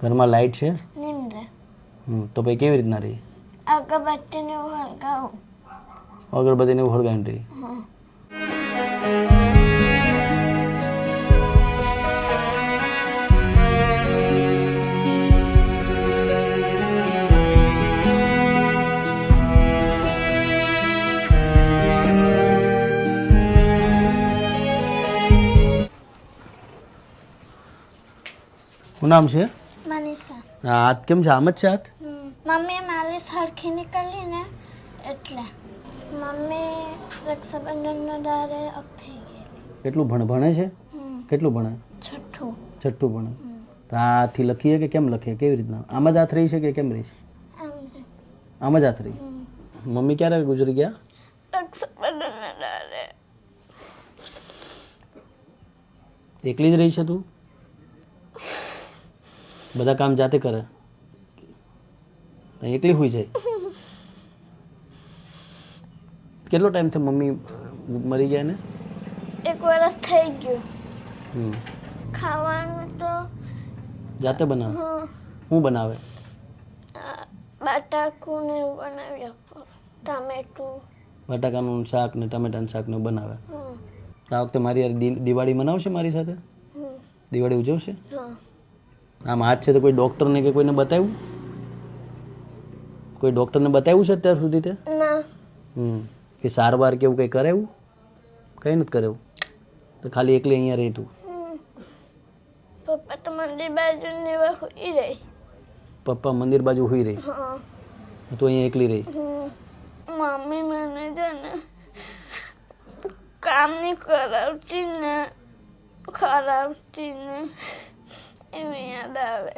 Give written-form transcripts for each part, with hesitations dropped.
ઘરમાં લાઈટ છે? નિમ્ર તો ભાઈ કેવી રીતના રહી? અગરબત્તીને હળગાવું. અગરબત્તીને એવું હળગાવીને રહી? હા. શું નામ છે? મનીષા. હા, હાથ કેમ છે? આમ જ છે હાથ? મમ્મી મારી સરખી નીકળી ને એટલે મમ્મી રક્ષાબંધનના દાડે અપ થઈ ગયેલી. કેટલું ભણે છે? કેટલું ભણે? છઠ્ઠું ભણે. તો આથી લખીએ કે કેમ લખીએ? કેવી રીતના? આમ જ હાથ રહી છે કે કેમ રહી છે? આમ જ હાથ રહી. મમ્મી ક્યારે ગુજરી ગયા? રક્ષાબંધનના દાડે. એકલી જ રહી છે તું? બધા કામ જાતે કરે? એકલી હોઈ જાય? કેટલો ટાઈમ થી મમ્મી મરી ગયા ને? 1 વર્ષ થઈ ગયું. ખાવાનું તો જાતે બનાવે? શું બનાવે? બટાકું ને એવું બનાવી આપો. ટામેટું. બટાકાનું શાક ને ટમેટાનું શાક ને બનાવે. આ વખતે મારી યાર દિવાળી મનાવશે મારી સાથે? દિવાળી ઉજવશે? આમ હાથ છે તો કોઈ ડૉક્ટરને કે કોઈને બતાવ્યું? કોઈ ડૉક્ટરને બતાવ્યું છે અત્યાર સુધી તે? ના. કે સારવાર કે એવું કંઈ કરાવ્યું? કંઈ નથી કરાવ્યું? તો ખાલી એકલી અહીંયા રહી તું? પપ્પા તો મંદિર બાજુ ને એવા હોઈ રહી. પપ્પા મંદિર બાજુ હોઈ રહી? હા. તું અહીંયા એકલી રહી? મમ્મી મને છે ને કામ નહીં કરાવતી ને ખરાવતી ને એવી યાદ આવે.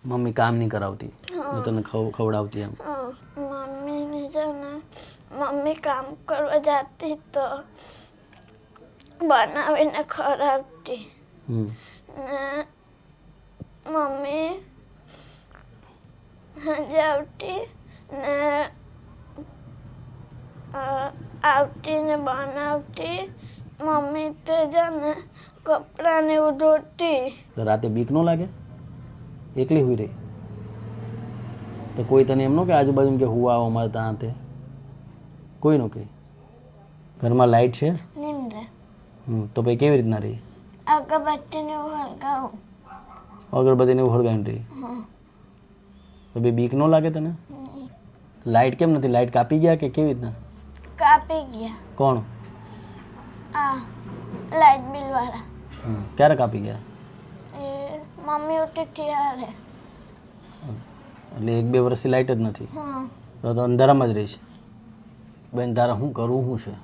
મમ્મી કામ નહીં કરાવતી ને તને ખવડાવતી એમ? મમ્મીને છે ને મમ્મી કામ કરવા જતી તો બનાવીને ખવડાવતી ને મમ્મી સાંજે આવતી ને આવતી ને બનાવતી. મમ્મી તે છે ને કપડાં ને એવું ધોતી. તો રાતે બીક ન લાગે? એકલી હોઈ રહી તો કોઈ તને એમ ન કે આજુબાજુ કે હું આવો અમારે ત્યાં તે? કોઈ નો કે? ઘરમાં લાઈટ છે? નિમ્ર તો ભાઈ કેવી રીતના રહી? અગરબત્તીને હળગાવું. અગરબત્તીને એવું હળગાવીને રહી? તો ભાઈ બીક ન લાગે તને? લાઈટ કેમ નથી? લાઈટ કાપી ગયા કે કેવી રીતના? કાપી ગયા. કોણ? આ લાઇટ બિલ વાળા. ક્યારે કાપી ગયા? એ મમ્મી ઉઠી ત્યારે. એટલે 1-2 વર્ષથી લાઈટ જ નથી? હા. તો અંધારામાં જ રહી છે? બેન તારા શું કરવું શું છે?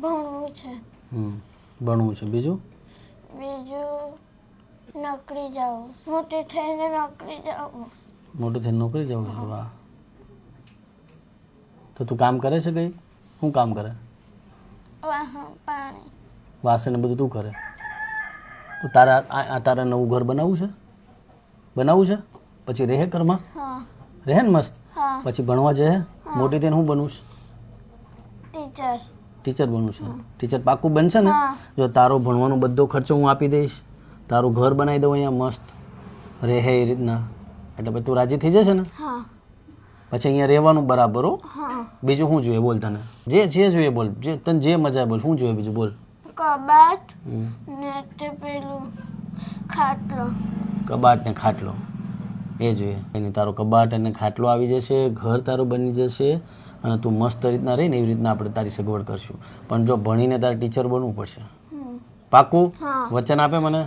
ભણવું છે. ભણવું છે. બીજું નોકરી જાઉં. મોટી થઈને નોકરી જાઉં. મોટું થઈને નોકરી જવું છે? વાહ. તો તું કામ કરે છે કઈ? શું કામ કરે? વાહણ પાણી. વાસણ ને બધું તું કરે? તો તારા નવું ઘર બનાવવું છે? બનાવવું છે? પછી રહે ઘરમાં? હા. રહે ને મસ્ત? હા. પછી ભણવા જશે? મોટી થઈને હું બનવું છે? ટીચર. ટીચર બનવું છે? ટીચર પાક્કું બનશે ને? જો તારો ભણવાનો બધો ખર્ચો હું આપી દઈશ, તારું ઘર બનાવી દઉં અહીંયા મસ્ત રહે એ રીતના, એટલે પછી તું રાજી થઈ જશે ને? હા. પછી અહીંયા રહેવાનું બરાબર હો? હા. બીજું શું જોઈએ બોલ તને? જે જોઈએ બોલ, જે તને જે મજા બોલ. શું જોઈએ બીજું બોલ? કબાટ ને તે પેલું ખાટલો. કબાટ ને ખાટલો એ જોઈએ. એની તારો કબાટ અને ખાટલો આવી જશે, ઘર તારું બની જશે અને તું મસ્ત રીતના રહીને એવી રીતના આપણે તારી સગવડ કરશું. પણ જો ભણીને તારે ટીચર બનવું પડશે. પાક્કું? વચન આપે મને?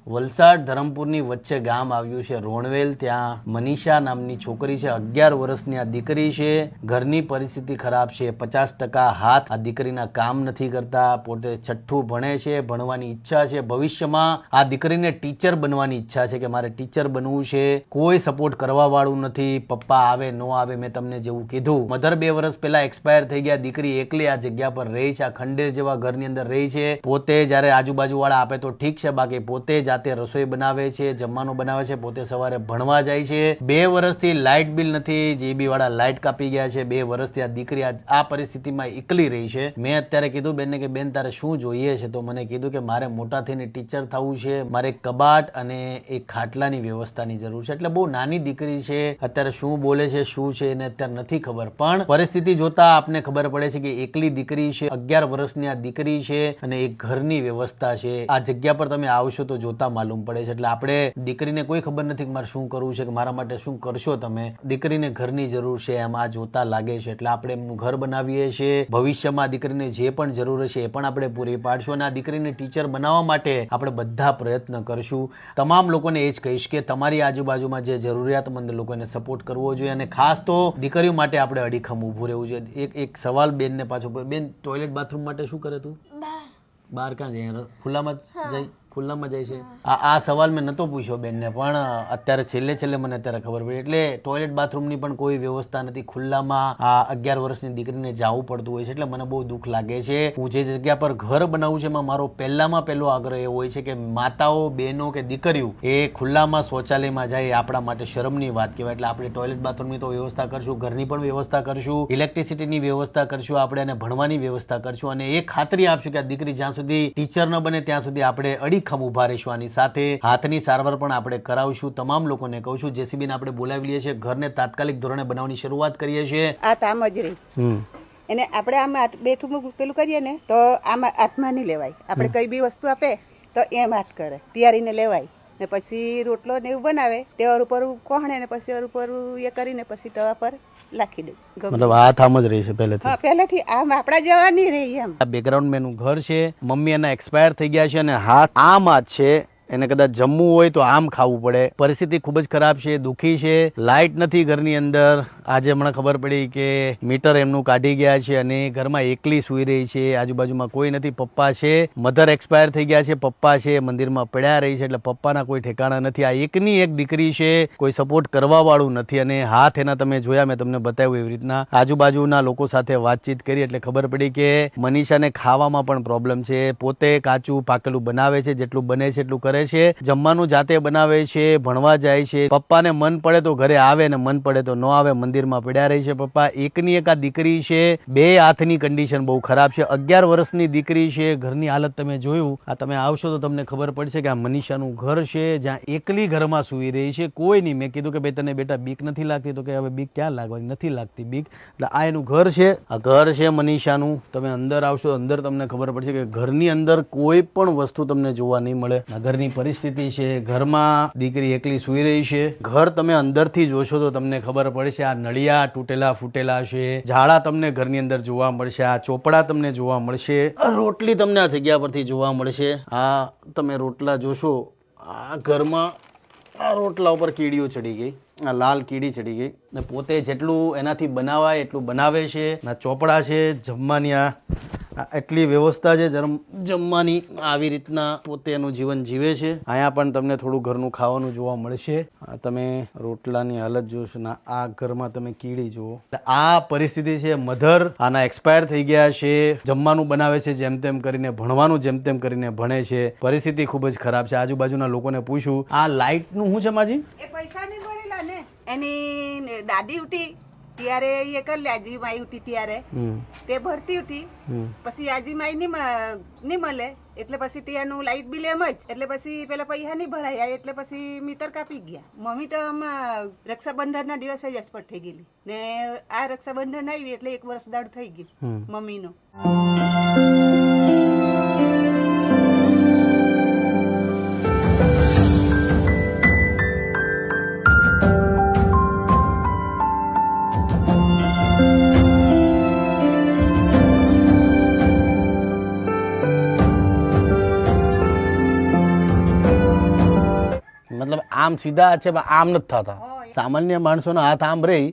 વલસાડ ધરમપુરની વચ્ચે ગામ આવ્યું છે રોણવેલ. ત્યાં મનીષા નામની છોકરી છે, 11 વર્ષની આ દીકરી છે. ઘરની પરિસ્થિતિ ખરાબ છે, 50% હાથ આ દીકરીના કામ નથી કરતા. પોતે છઠ્ઠું ભણે છે, ભણવાની ઈચ્છા છે. ભવિષ્યમાં આ દીકરીને ટીચર બનવાની ઈચ્છા છે કે મારે ટીચર બનવું છે. કોઈ સપોર્ટ કરવા વાળું નથી. પપ્પા આવે ન આવે, મેં તમને જેવું કીધું. મધર 2 વર્ષ પહેલા એક્સપાયર થઈ ગયા. દીકરી એકલી આ જગ્યા પર રહી છે, આ ખંડેર જેવા ઘરની અંદર રહી છે. પોતે જ્યારે આજુબાજુ વાળા આપે તો ઠીક છે, બાકી પોતે જ જાતે રસોઈ બનાવે છે, જમવાનું બનાવે છે, પોતે સવારે ભણવા જાય છે. 2 વર્ષથી લાઇટ બિલ નથી, જીબી વાળા લાઇટ કાપી ગયા છે. 2 વર્ષથી આ દીકરી આ પરિસ્થિતિમાં એકલી રહી છે. મેં અત્યારે કીધું બેનને કે બેન તારે શું જોઈએ છે, તો મને કીધું કે મારે મોટા થઈને ટીચર થવું છે, મારે એક કબાટ અને એક ખાટલાની વ્યવસ્થાની જરૂર છે. એટલે બહુ નાની દીકરી છે, અત્યારે શું બોલે છે શું છે એને અત્યારે નથી ખબર, પણ પરિસ્થિતિ જોતા આપને ખબર પડે છે કે એકલી દીકરી છે, 11 વર્ષની આ દીકરી છે અને એક ઘરની વ્યવસ્થા છે. આ જગ્યા પર તમે આવશો તો જોતા માલુમ પડે છે. એટલે આપણે દીકરીને કોઈ ખબર નથી કે મારે શું કરવું છે, કે મારા માટે શું કરશો તમે. દીકરીને ઘરની જરૂર છે એમ આ જોતા લાગે છે. એટલે આપણે એમનું ઘર બનાવીએ છીએ. ભવિષ્યમાં દીકરીને જે પણ જરૂર હશે એ પણ આપણે પૂરી પાડશું અને આ દીકરીને ટીચર બનાવવા માટે આપણે બધા પ્રયત્ન કરશું. તમામ લોકોને એ જ કહીશ કે તમારી આજુબાજુમાં જે જરૂરિયાતમંદ લોકોને સપોર્ટ કરવો જોઈએ અને ખાસ તો દીકરીઓ માટે આપણે અડીખમ ઊભું રહેવું જોઈએ. એક સવાલ બેનને પાછો, બેન ટોયલેટ બાથરૂમ માટે શું કરે તું? બહાર ક્યાં જાય? ખુલ્લામાં જાય? ખુલ્લામાં જાય છે? આ સવાલ મેં નહોતો પૂછ્યો બેનને, પણ અત્યારે છેલ્લે મને અત્યારે ખબર પડી. એટલે ટોયલેટ બાથરૂમની પણ કોઈ વ્યવસ્થા નથી. ખુલ્લામાં આ 11 વર્ષની દીકરીને જવું પડતું હોય છે. એટલે મને બહુ દુઃખ લાગે છે. હું જે જગ્યા પર ઘર બનાવું છે એમાં મારો પહેલો આગ્રહ એવો હોય છે કે માતાઓ, બહેનો કે દીકરીઓ એ ખુલ્લામાં શૌચાલયમાં જાય એ આપણા માટે શરમની વાત કહેવાય. એટલે આપણે ટોયલેટ બાથરૂમની તો વ્યવસ્થા કરશું, ઘરની પણ વ્યવસ્થા કરશું, ઇલેક્ટ્રિસિટીની વ્યવસ્થા કરશું, આપણે એને ભણવાની વ્યવસ્થા કરશું અને એ ખાતરી આપશું કે આ દીકરી જ્યાં સુધી ટીચર ન બને ત્યાં સુધી આપણે અડીખમ ઉભા રહીશું. આની સાથે હાથની સારવાર પણ આપણે કરાવશું. તમામ લોકોને કહું છું, જેસીબીને આપણે બોલાવી લઈએ છીએ, ઘરને તાત્કાલિક ધોરણે બનાવવાની શરૂઆત કરીએ છીએ. આ તામ જ રહી એને આપણે આમ બેઠું પેલું કરીએ ને તો આમાં હાથમાં નહીં લેવાય. આપણે કઈ બી વસ્તુ આપે તો એમ હાથ કરે, તૈયારીને લેવાય ને પછી રોટલો ને એવું બનાવે તેવા ઉપર કોહણે ને પછી ઉપર એ કરીને પછી તવા પર લાખી દે. મતલબ હાથ આમ જ રહી છે પહેલેથી? હા, પહેલેથી આમ આપણા જેવા નહીં રહી એમ. આ બેકગ્રાઉન્ડ મેનું ઘર છે. મમ્મી એના એક્સપાયર થઈ ગયા છે અને હાથ આમ જ છે. એને કદાચ જમવું હોય તો આમ ખાવું પડે. પરિસ્થિતિ ખૂબ જ ખરાબ છે, દુઃખી છે. લાઇટ નથી ઘરની અંદર. આજે હમણાં ખબર પડી કે મીટર એમનું કાઢી ગયા છે અને ઘરમાં એકલી સૂઈ રહી છે. આજુબાજુમાં કોઈ નથી. પપ્પા છે, મધર એક્સપાયર થઈ ગયા છે, પપ્પા છે મંદિરમાં પડ્યા રહી છે. એટલે પપ્પાના કોઈ ઠેકાણા નથી. આ એકની એક દીકરી છે, કોઈ સપોર્ટ કરવા વાળું નથી. અને હાથ એના તમે જોયા, મેં તમને બતાવ્યું એવી રીતના. આજુબાજુના લોકો સાથે વાતચીત કરી એટલે ખબર પડી કે મનીષાને ખાવામાં પણ પ્રોબ્લેમ છે. પોતે કાચું પાકેલું બનાવે છે, જેટલું બને છે એટલું કરે છે. જમવાનું જાતે બનાવે છે, ભણવા જાય છે. પપ્પાને મન પડે તો ઘરે આવે ને મન પડે તો ન આવે, મંદિરમાં પડ્યા રહી છે પપ્પા. એકની એક આ દીકરી છે. 2 હાથની કન્ડિશન બહુ ખરાબ છે. 11 વર્ષની દીકરી છે. ઘરની હાલત તમે જોયું. આ તમે આવશો તો તમને ખબર પડશે કે આ મનીષાનું ઘર છે, જ્યાં એકલી ઘરમાં સૂઈ રહી છે. કોઈ નહીં. મેં કીધું કે ભાઈ તને બેટા બીક નથી લાગતી? તો કે હવે બીક ક્યાં લાગવાની, નથી લાગતી બીક. એટલે આ એનું ઘર છે. આ ઘર છે મનીષાનું. તમે અંદર આવશો, અંદર તમને ખબર પડશે કે ઘરની અંદર કોઈ પણ વસ્તુ તમને જોવા નહીં મળે. આ ઘરની પરિસ્થિતિ છે. ઘરમાં દીકરી એકલી સૂઈ રહી છે. ઘર તમે અંદરથી જોશો તો તમને ખબર પડશે. આ નળિયા તૂટેલા ફૂટેલા છે. ઝાડા તમને ઘરની અંદર જોવા મળશે. આ ચોપડા તમને જોવા મળશે. રોટલી તમને આ જગ્યા પરથી જોવા મળશે. આ તમે રોટલા જોશો, આ ઘરમાં આ રોટલા ઉપર કીડીઓ ચડી ગઈ. આ લાલ કીડી ચડી ગઈ ને પોતે જેટલું એનાથી બનાવાય એટલું બનાવે છે. આ ચોપડા છે, જમવાની આ એટલી વ્યવસ્થા છે જમવાની. આવી રીતના પોતે એનું જીવન જીવે છે. અહીંયા પણ તમને થોડું ઘરનું ખાવાનું જોવા મળશે. તમે રોટલાની હાલત જોશો ને આ ઘરમાં તમે કીડી જુઓ. આ પરિસ્થિતિ છે. મધર આના એક્સપાયર થઈ ગયા છે. જમવાનું બનાવે છે જેમ તેમ કરીને, ભણવાનું જેમ તેમ કરીને ભણે છે. પરિસ્થિતિ ખૂબ જ ખરાબ છે. આજુબાજુના લોકોને પૂછ્યું, આ લાઇટનું શું છે માજી? એ પૈસા નહીં મળેલા ને એની દાદી ઉઠી ત્યારે એ કરી લે. આજી માઈ ઉઠી ત્યારે તે ભરતી ઉઠી. પછી આજી માઈ નહીં મળે એટલે પછી ત્યાંનું લાઇટ બિલ એમ જ. એટલે પછી પેલા પૈસા નહીં ભરાયા એટલે પછી મીટર કાપી ગયા. મમ્મી તો રક્ષાબંધન ના દિવસે જ એક્સપર્ટ થઈ ગયેલી ને આ રક્ષાબંધન આવી એટલે 1 વર્ષ દાડ થઈ ગયું મમ્મીનો. મતલબ આમ સીધા છે, આમ નથી થતા. સામાન્ય માણસોના હાથ આમ રહી,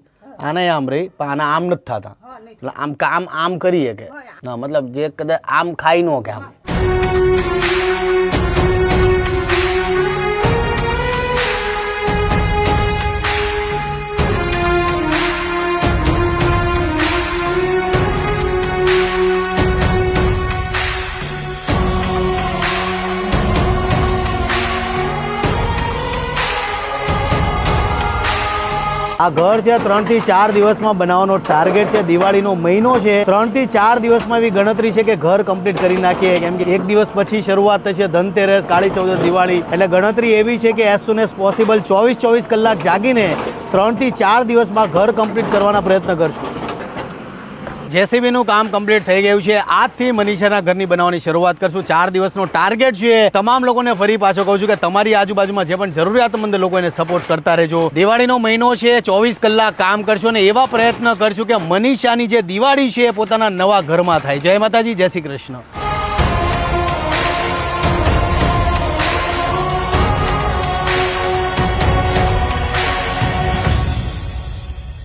આને આમ રહી, પણ આના આમ નથી થતા. એટલે આમ કામ આમ કરીએ કે ના, મતલબ જે કદાચ આમ ખાઈ નો કે આમ. આ ઘર છે 3 થી 4 દિવસમાં બનાવવાનો ટાર્ગેટ છે. દિવાળીનો મહિનો છે, 3 થી 4 દિવસમાં એવી ગણતરી છે કે ઘર કમ્પ્લીટ કરી નાખીએ. કેમ કે 1 દિવસ પછી શરૂઆત થશે ધનતેરસ, કાળી ચૌદસ, દિવાળી. એટલે ગણતરી એવી છે કે એઝ સુન એઝ પોસિબલ 24 કલાક જાગીને 3 થી 4 દિવસમાં ઘર કમ્પ્લીટ કરવાના પ્રયત્ન કરશું. જેસીબીનું કામ કમ્પ્લીટ થઈ ગયું છે. આજથી મનીષાના ઘરની બનાવવાની શરૂઆત કરશું. 4 દિવસનો ટાર્ગેટ છે. તમામ લોકોને ફરી પાછો કહું છું કે તમારી આજુબાજુમાં જે પણ જરૂરિયાતમંદ લોકો એને સપોર્ટ કરતા રહેજો. દિવાળીનો મહિનો છે, 24 કલાક કામ કરશો અને એવા પ્રયત્ન કરશું કે મનીષાની જે દિવાળી છે એ પોતાના નવા ઘરમાં થાય. જય માતાજી, જય શ્રી કૃષ્ણ.